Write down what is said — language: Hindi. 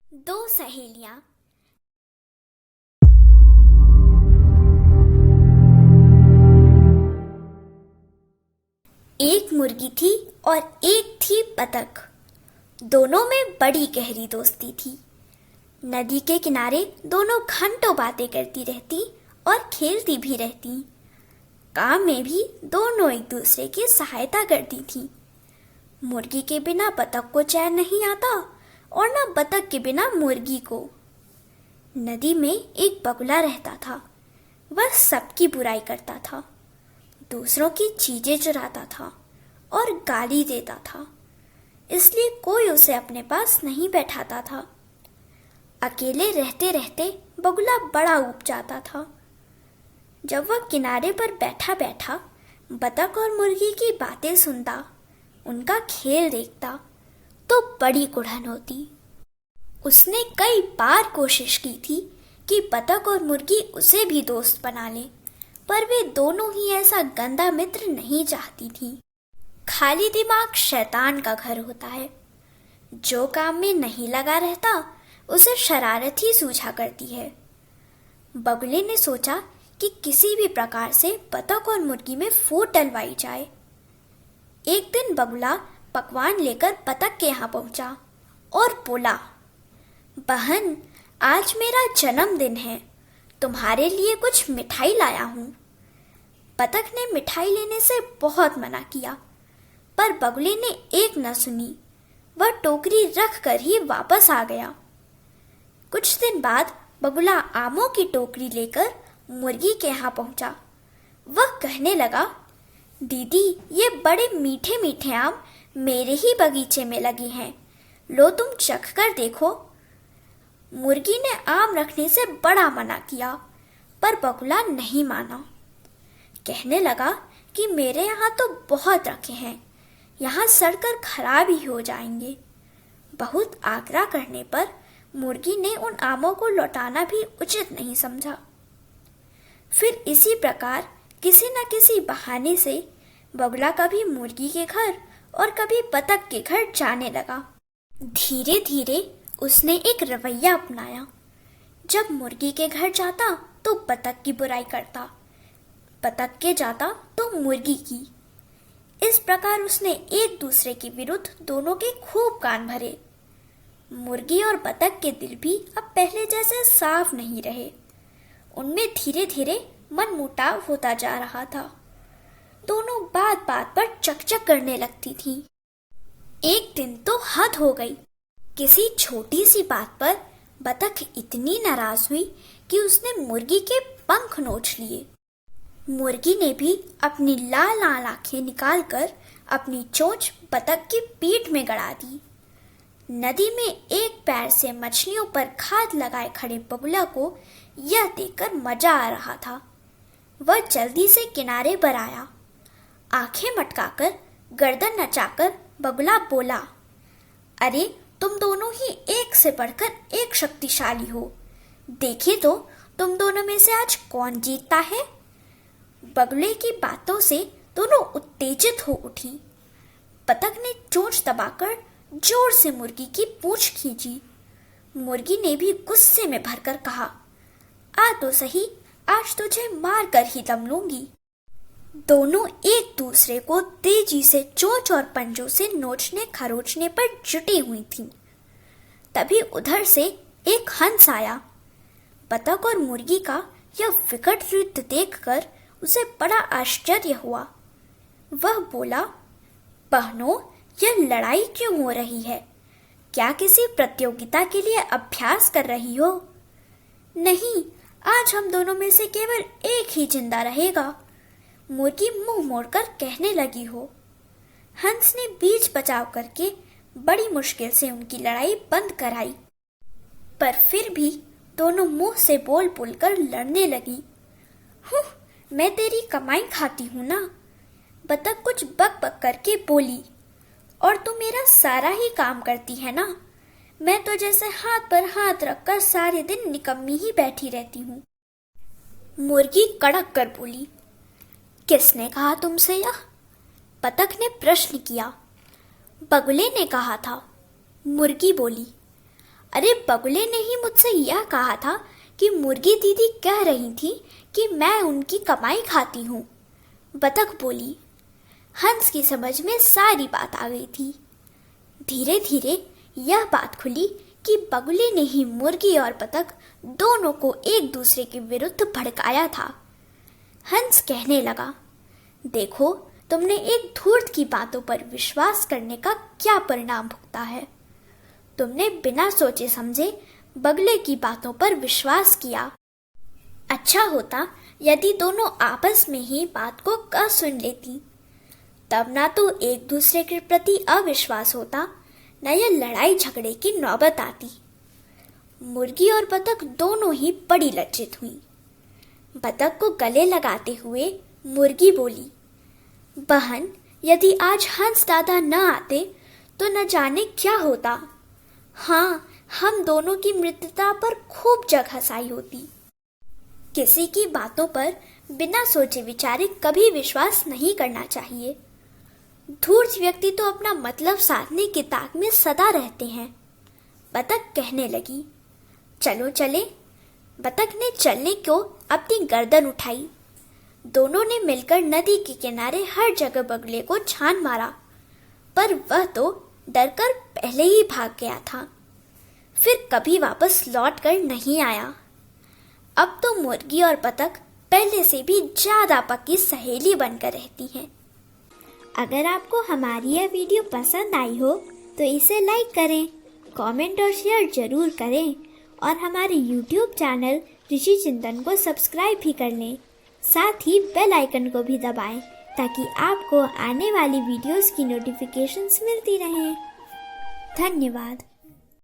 दो सहेलियां। एक मुर्गी थी और एक थी बतख। दोनों में बड़ी गहरी दोस्ती थी। नदी के किनारे दोनों घंटों बातें करती रहती और खेलती भी रहती। काम में भी दोनों एक दूसरे की सहायता करती थी। मुर्गी के बिना बतख को चैन नहीं आता और न बतख के बिना मुर्गी को। नदी में एक बगुला रहता था। वह सबकी बुराई करता था, दूसरों की चीजें चुराता था और गाली देता था। इसलिए कोई उसे अपने पास नहीं बैठाता था। अकेले रहते रहते बगुला बड़ा ऊब जाता था। जब वह किनारे पर बैठा बैठा बतख और मुर्गी की बातें सुनता, उनका खेल देखता, तो बड़ी कुढ़न होती। उसने कई बार कोशिश की थी कि बतख और मुर्गी उसे भी दोस्त बना ले, पर वे दोनों ही ऐसा गंदा मित्र नहीं चाहती थी। खाली दिमाग शैतान का घर होता है। जो काम में नहीं लगा रहता उसे शरारत ही सूझा करती है। बगुले ने सोचा कि किसी भी प्रकार से बतख और मुर्गी में फूट डलवाई जाए। एक दिन बगुला पकवान लेकर बतख के यहाँ पहुंचा और बोला, बहन, आज मेरा जन्मदिन है, तुम्हारे लिए कुछ मिठाई लाया हूँ। बतख ने मिठाई लेने से बहुत मना किया, पर बगुले ने एक न सुनी। वह टोकरी रख कर ही वापस आ गया। कुछ दिन बाद बगुला आमों की टोकरी लेकर मुर्गी के यहाँ पहुंचा। वह कहने लगा, दीदी, ये बड़े मीठे मीठे आम मेरे ही बगीचे में लगे हैं, लो तुम चख कर देखो। मुर्गी ने आम रखने से बड़ा मना किया, पर बगुला नहीं माना। कहने लगा कि मेरे यहाँ तो बहुत रखे हैं, यहाँ सड़कर खराब ही हो जाएंगे। बहुत आग्रह करने पर मुर्गी ने उन आमों को लौटाना भी उचित नहीं समझा। फिर इसी प्रकार किसी न किसी बहाने से बगुला कभी मुर्गी के घर और कभी बतख के घर जाने लगा। धीरे धीरे उसने एक रवैया अपनाया। जब मुर्गी के घर जाता तो बतख की बुराई करता, बतख के जाता तो मुर्गी की। इस प्रकार उसने एक दूसरे के विरुद्ध दोनों के खूब कान भरे। मुर्गी और बतख के दिल भी अब पहले जैसे साफ नहीं रहे। उनमें धीरे धीरे मनमुटाव होता जा रहा था। दोनों बात बात पर चकचक करने लगती थी। एक दिन तो हद हो गई। किसी छोटी सी बात पर बतख इतनी नाराज हुई कि उसने मुर्गी के पंख नोच लिए। मुर्गी ने भी अपनी लाल लाल आंखें निकालकर अपनी चोंच बतख की पीठ में गड़ा दी। नदी में एक पैर से मछलियों पर घात लगाए खड़े बगुला को यह देखकर मजा आ रहा था। वह जल्दी से किनारे पर आया। आंखें मटकाकर गर्दन नचाकर बगुला बोला, अरे तुम दोनों ही एक से बढ़कर एक शक्तिशाली हो। देखिए तो तुम दोनों में से आज कौन जीतता है। बगुले की बातों से दोनों उत्तेजित हो उठी। बतख ने चोंच दबाकर जोर से मुर्गी की पूंछ खींची। मुर्गी ने भी गुस्से में भरकर कहा, आ तो सही, आज तुझे मार कर ही दम लूंगी। दोनों एक दूसरे को तेजी से चोंच और पंजों से नोचने खरोचने पर जुटी हुई थीं। तभी उधर से एक हंस आया। बतख और मुर्गी का यह विकट युद्ध देखकर उसे बड़ा आश्चर्य हुआ। वह बोला, बहनों, यह लड़ाई क्यों हो रही है? क्या किसी प्रतियोगिता के लिए अभ्यास कर रही हो? नहीं, आज हम दोनों में से केवल एक ही जिंदा रहेगा, मुर्गी मुंह मोड़कर कहने लगी हो। हंस ने बीच बचाव करके बड़ी मुश्किल से उनकी लड़ाई बंद कराई, पर फिर भी दोनों मुंह से बोल बोलकर लड़ने लगी। मैं तेरी कमाई खाती हूँ ना, बतख कुछ बक बक करके बोली, और तू मेरा सारा ही काम करती है ना। मैं तो जैसे हाथ पर हाथ रखकर सारे दिन निकम्मी ही बैठी रहती हूँ। मुर्गी कड़क कर बोली, किसने कहा तुमसे यह? बतख ने प्रश्न किया। बगुले ने कहा था। मुर्गी बोली, अरे बगुले ने ही मुझसे यह कहा था कि मुर्गी दीदी कह रही थी कि मैं उनकी कमाई खाती हूँ। बतख बोली। हंस की समझ में सारी बात आ गई थी। धीरे धीरे यह बात खुली कि बगुले ने ही मुर्गी और बतख दोनों को एक दूसरे के विरुद्ध भड़काया था। हंस कहने लगा, देखो तुमने एक धूर्त की बातों पर विश्वास करने का क्या परिणाम भुगता है। तुमने बिना सोचे समझे बगले की बातों पर विश्वास किया। अच्छा होता यदि दोनों आपस में ही बात को कह सुन लेती, तब ना तो एक दूसरे के प्रति अविश्वास होता, न यह लड़ाई झगड़े की नौबत आती। मुर्गी और बतख दोनों ही बड़ी लज्जित हुई। बतख को गले लगाते हुए मुर्गी बोली, बहन, यदि आज हंस दादा न आते तो न जाने क्या होता। हाँ, हम दोनों की मित्रता पर खूब जग हंसाई होती। किसी की बातों पर बिना सोचे विचारे कभी विश्वास नहीं करना चाहिए। धूर्त व्यक्ति तो अपना मतलब साधने की ताक में सदा रहते हैं। बतख कहने लगी, चलो चले। बतख ने चलने को अपनी गर्दन उठाई। दोनों ने मिलकर नदी के किनारे हर जगह बगले को छान मारा, पर वह तो डरकर पहले ही भाग गया था। फिर कभी वापस लौट कर नहीं आया। अब तो मुर्गी और बतख पहले से भी ज्यादा पक्की सहेली बनकर रहती हैं। अगर आपको हमारी यह वीडियो पसंद आई हो तो इसे लाइक करें, कमेंट और शेयर जरूर करें और हमारे YouTube चैनल ऋषि चिंतन को सब्सक्राइब भी कर लें। साथ ही बेल आइकन को भी दबाएं ताकि आपको आने वाली वीडियोस की नोटिफिकेशंस मिलती रहें। धन्यवाद।